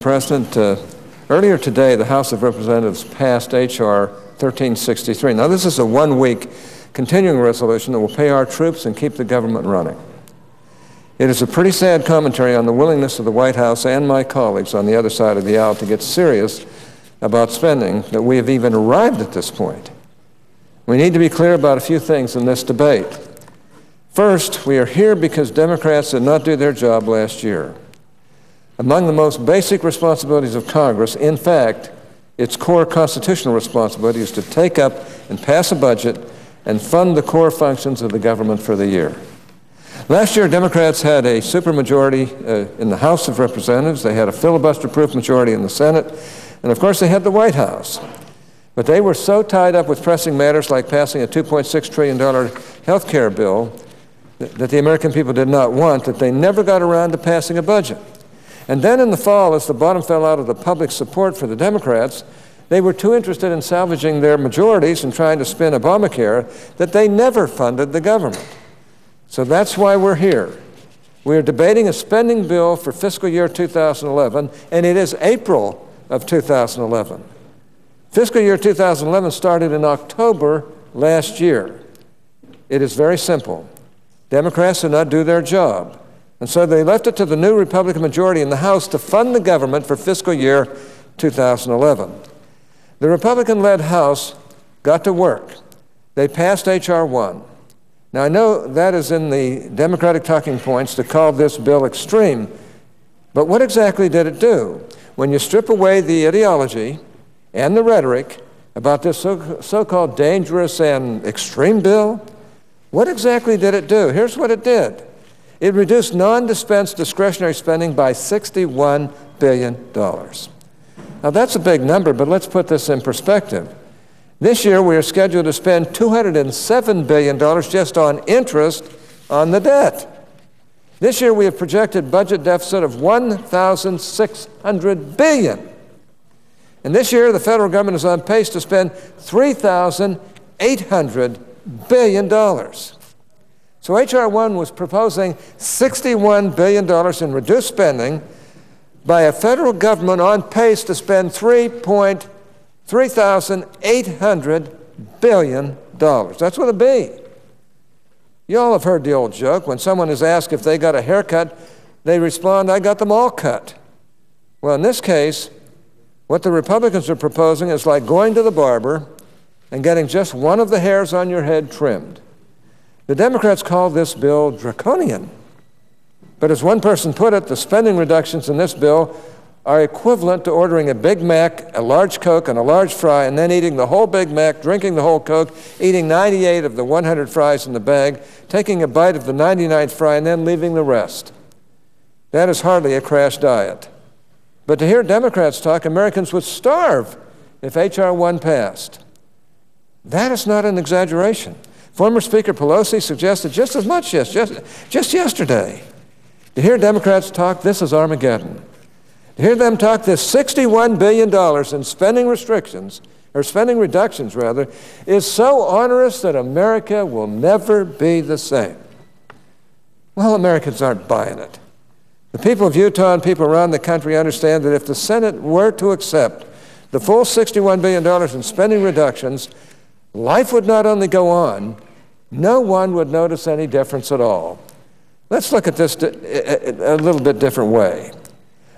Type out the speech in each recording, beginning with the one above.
President, earlier today, the House of Representatives passed H.R. 1363. Now, this is a one-week continuing resolution that will pay our troops and keep the government running. It is a pretty sad commentary on the willingness of the White House and my colleagues on the other side of the aisle to get serious about spending that we have even arrived at this point. We need to be clear about a few things in this debate. First, we are here because Democrats did not do their job last year. Among the most basic responsibilities of Congress, in fact, its core constitutional responsibility is to take up and pass a budget and fund the functions of the government for the year. Last year, Democrats had a supermajority in the House of Representatives. They had a filibuster-proof majority in the Senate. And, of course, they had the White House. But they were so tied up with pressing matters like passing a $2.6 trillion health care bill that the American people did not want that they never got around to passing a budget. And then in the fall, as the bottom fell out of the public support for the Democrats, they were too interested in salvaging their majorities and trying to spin Obamacare that they never funded the government. So that's why we're here. We are debating a spending bill for fiscal year 2011, and it is April of 2011. Fiscal year 2011 started in October last year. It is very simple. Democrats did not do their job. And so they left it to the new Republican majority in the House to fund the government for fiscal year 2011. The Republican-led House got to work. They passed H.R. 1. Now, I know that is in the Democratic talking points to call this bill extreme, but what exactly did it do? When you strip away the ideology and the rhetoric about this so-called dangerous and extreme bill, what exactly did it do? Here's what it did. It reduced non-dispense discretionary spending by $61 billion. Now, that's a big number, but let's put this in perspective. This year, we are scheduled to spend $207 billion just on interest on the debt. This year, we have projected budget deficit of $1,600 billion. And this year, the federal government is on pace to spend $3,800 billion. So H.R. 1 was proposing $61 billion in reduced spending by a federal government on pace to spend $3,800 billion. That's what it'd be. You all have heard the old joke. When someone is asked if they got a haircut, they respond, "I got them all cut." Well, in this case, what the Republicans are proposing is like going to the barber and getting just one of the hairs on your head trimmed. The Democrats call this bill draconian. But as one person put it, the spending reductions in this bill are equivalent to ordering a Big Mac, a large Coke, and a large fry, and then eating the whole Big Mac, drinking the whole Coke, eating 98 of the 100 fries in the bag, taking a bite of the 99th fry, and then leaving the rest. That is hardly a crash diet. But to hear Democrats talk, Americans would starve if H.R. 1 passed. That is not an exaggeration. Former Speaker Pelosi suggested just as much just yesterday. To hear Democrats talk, this is Armageddon. To hear them talk this $61 billion in spending reductions, is so onerous that America will never be the same. Well, Americans aren't buying it. The people of Utah and people around the country understand that if the Senate were to accept the full $61 billion in spending reductions, life would not only go on, no one would notice any difference at all. Let's look at this a little bit different way.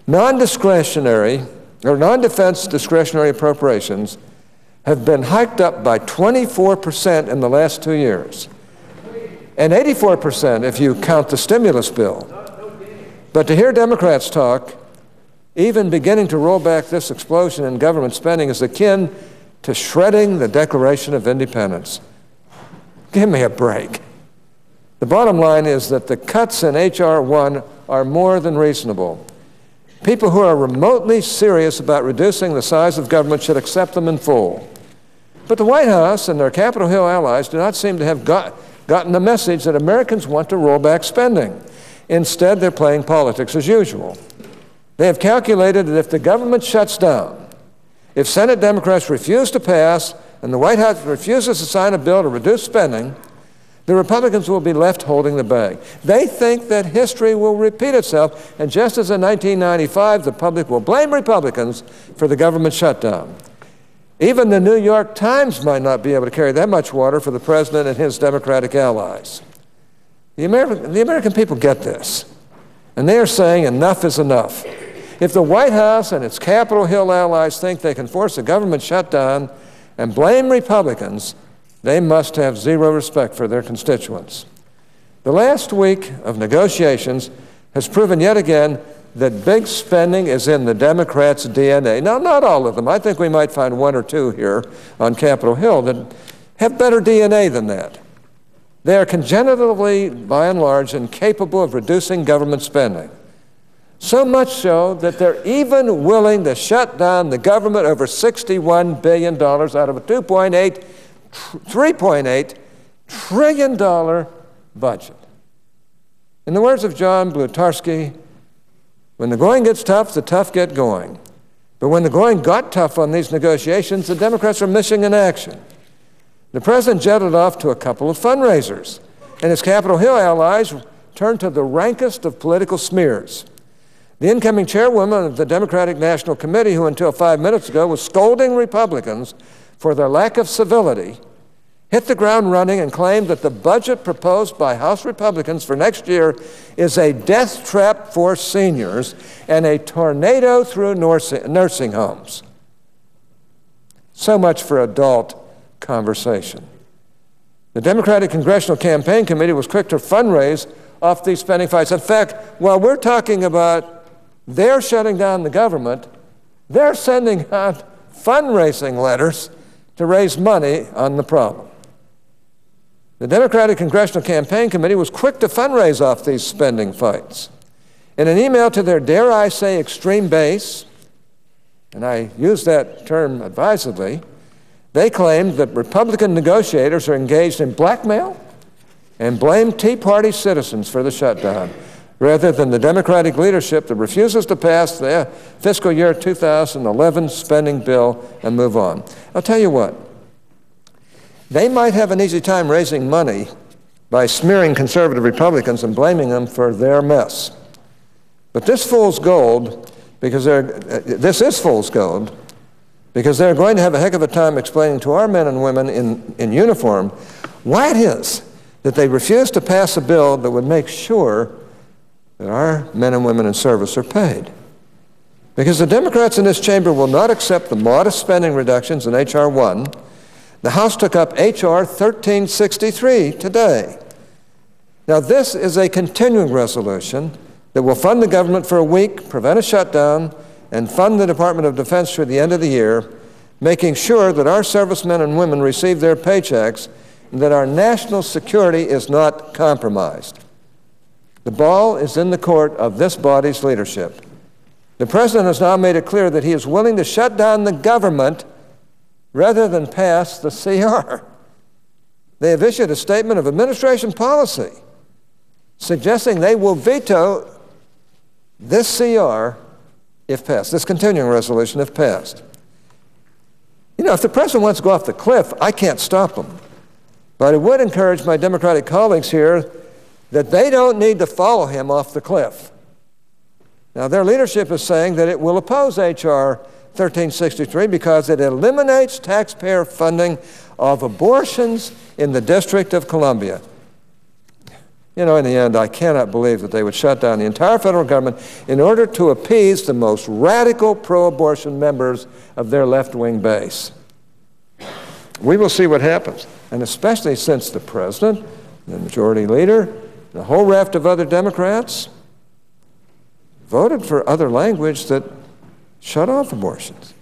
Non-discretionary or non-defense discretionary appropriations have been hiked up by 24% in the last 2 years, and 84% if you count the stimulus bill. But to hear Democrats talk, even beginning to roll back this explosion in government spending is akin to shredding the Declaration of Independence. Give me a break. The bottom line is that the cuts in H.R. 1 are more than reasonable. People who are remotely serious about reducing the size of government should accept them in full. But the White House and their Capitol Hill allies do not seem to have gotten the message that Americans want to roll back spending. Instead, they're playing politics as usual. They have calculated that if the government shuts down, if Senate Democrats refuse to pass and the White House refuses to sign a bill to reduce spending, The Republicans will be left holding the bag. They think that history will repeat itself, and just as in 1995, the public will blame Republicans for the government shutdown. Even the New York Times might not be able to carry that much water for the president and his Democratic allies. The American people get this, and they are saying enough is enough. If the White House and its Capitol Hill allies think they can force a government shutdown and blame Republicans, they must have zero respect for their constituents. The last week of negotiations has proven yet again that big spending is in the Democrats' DNA. Now, not all of them. I think we might find one or two here on Capitol Hill that have better DNA than that. They are congenitally, by and large, incapable of reducing government spending. So much so that they're even willing to shut down the government over $61 billion out of a $3.8 trillion budget. In the words of John Blutarski, when the going gets tough, the tough get going. But when the going got tough on these negotiations, the Democrats are missing in action. The president jetted off to a couple of fundraisers, and his Capitol Hill allies turned to the rankest of political smears. The incoming chairwoman of the Democratic National Committee, who until 5 minutes ago was scolding Republicans for their lack of civility, hit the ground running and claimed that the budget proposed by House Republicans for next year is a death trap for seniors and a tornado through nursing homes. So much for adult conversation. The Democratic Congressional Campaign Committee was quick to fundraise off these spending fights. In fact, while we're talking about they're shutting down the government, they're sending out fundraising letters to raise money on the problem. The Democratic Congressional Campaign Committee was quick to fundraise off these spending fights. In an email to their, dare I say, extreme base, and I use that term advisedly, they claimed that Republican negotiators are engaged in blackmail and blamed Tea Party citizens for the shutdown, rather than the Democratic leadership that refuses to pass the fiscal year 2011 spending bill and move on. I'll tell you what, they might have an easy time raising money by smearing conservative Republicans and blaming them for their mess. But this fool's gold, because this is fool's gold, because they're going to have a heck of a time explaining to our men and women in uniform why it is that they refuse to pass a bill that would make sure that our men and women in service are paid. Because the Democrats in this chamber will not accept the modest spending reductions in H.R. 1. The House took up H.R. 1363 today. Now, this is a continuing resolution that will fund the government for a week, prevent a shutdown, and fund the Department of Defense through the end of the year, making sure that our servicemen and women receive their paychecks and that our national security is not compromised. The ball is in the court of this body's leadership. The president has now made it clear that he is willing to shut down the government rather than pass the CR. They have issued a statement of administration policy suggesting they will veto this CR if passed, this continuing resolution if passed. You know, if the president wants to go off the cliff, I can't stop him. But I would encourage my Democratic colleagues here that they don't need to follow him off the cliff. Now, their leadership is saying that it will oppose H.R. 1363 because it eliminates taxpayer funding of abortions in the District of Columbia. You know, in the end, I cannot believe that they would shut down the entire federal government in order to appease the most radical pro-abortion members of their left-wing base. We will see what happens, and especially since the president, the majority leader, the whole raft of other Democrats voted for other language that shut off abortions.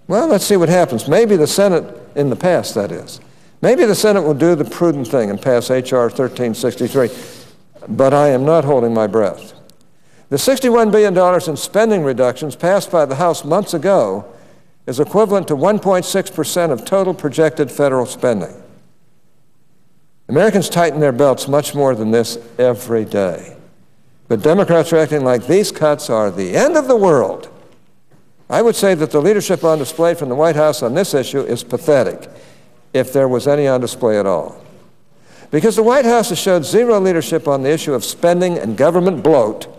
Well, let's see what happens. Maybe the Senate, in the past that is, maybe the Senate will do the prudent thing and pass H.R. 1363, but I am not holding my breath. The $61 billion in spending reductions passed by the House months ago is equivalent to 1.6% of total projected federal spending. Americans tighten their belts much more than this every day. But Democrats are acting like these cuts are the end of the world. I would say that the leadership on display from the White House on this issue is pathetic, if there was any on display at all. Because the White House has showed zero leadership on the issue of spending and government bloat,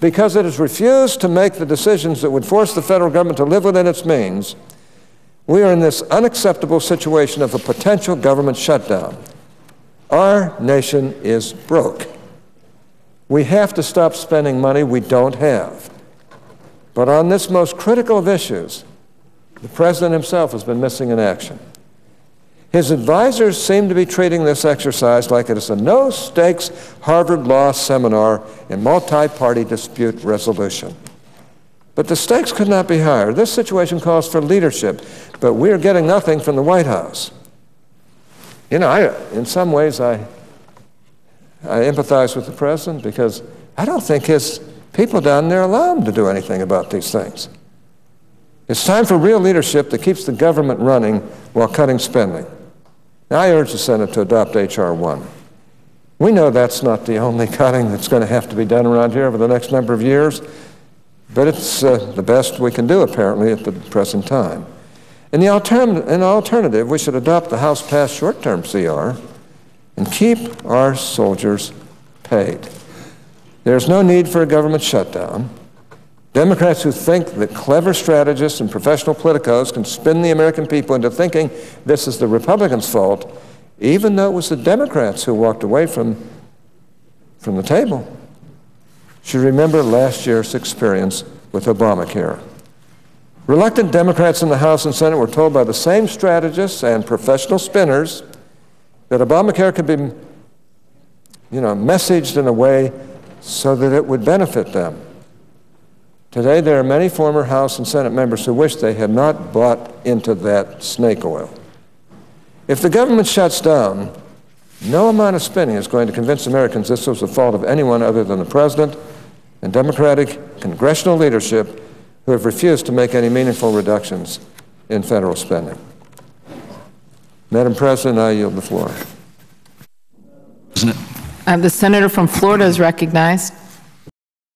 because it has refused to make the decisions that would force the federal government to live within its means, we are in this unacceptable situation of a potential government shutdown. Our nation is broke. We have to stop spending money we don't have. But on this most critical of issues, the President himself has been missing in action. His advisors seem to be treating this exercise like it is a no-stakes Harvard Law seminar in multi-party dispute resolution. But the stakes could not be higher. This situation calls for leadership, but we are getting nothing from the White House. You know, in some ways, I empathize with the President because I don't think his people down there allow him to do anything about these things. It's time for real leadership that keeps the government running while cutting spending. Now, I urge the Senate to adopt H.R. 1. We know that's not the only cutting that's going to have to be done around here over the next number of years, but it's the best we can do, apparently, at the present time. In the alternative, we should adopt the House-passed short-term CR and keep our soldiers paid. There's no need for a government shutdown. Democrats who think that clever strategists and professional politicos can spin the American people into thinking this is the Republicans' fault, even though it was the Democrats who walked away from the table, should remember last year's experience with Obamacare. Reluctant Democrats in the House and Senate were told by the same strategists and professional spinners that Obamacare could be, messaged in a way so that it would benefit them. Today, there are many former House and Senate members who wish they had not bought into that snake oil. If the government shuts down, no amount of spending is going to convince Americans this was the fault of anyone other than the President and Democratic congressional leadership who have refused to make any meaningful reductions in federal spending. Madam President, I yield the floor. The senator from Florida is recognized.